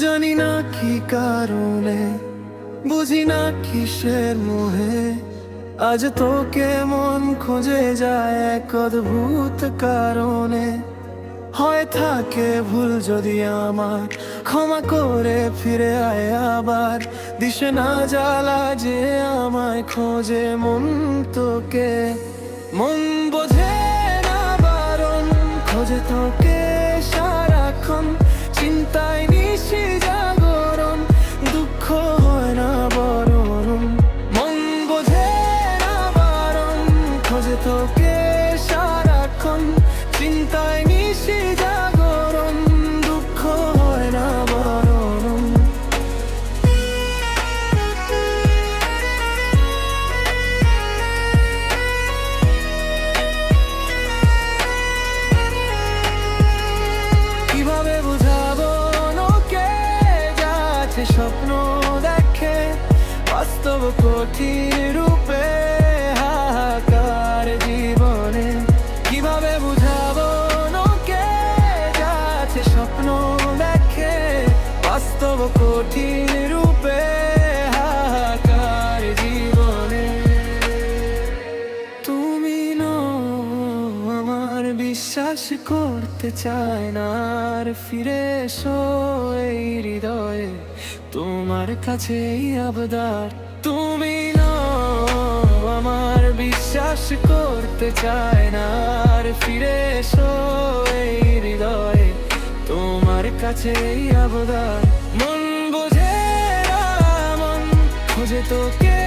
জানি না কি কারণে, বুঝি না কিসের মোহে, আজ তোকে মন খুঁজে যায় এক অদ্ভুত কারণে। হয় থাকে ভুল যদি আমার, ক্ষমা করে ফিরে আয় আবার। দিশে না জ্বালা যে আমায় খোঁজে মন তোকে, মন বোঝে না বারণ, খোঁজে তোকে সারাক্ষণ। চিন্তায় নিশি জাগরণ, দুঃখ হয় না বরণ। মন বোঝে না বারণ, খোঁজে তোকে সারাক্ষণ। চিন্তায় নিশি জাগরণ, দুঃখ হয় না বরণ। কিভাবে বুঝাবো ওকে, যাচ্ছে স্বপ্ন দেখে বাস্তব কঠিন রূপে হাহাকার জীবনে। কিভাবে বুঝাবো ওকে, যাচ্ছে স্বপ্ন দেখে বাস্তব কঠিন রূপে হাহাকার জীবনে। তুমি নও আমার, বিশ্বাস করতে চায় না আর। ফিরে এসো এই হৃদয়ে, তোমার কাছেই আবদার। তুমি নও আমার, বিশ্বাস করতে চায় না আর। ফিরে এসো এই হৃদয়ে, তোমার কাছেই আবদার। মন বোঝে না মন, খোঁজে তোকে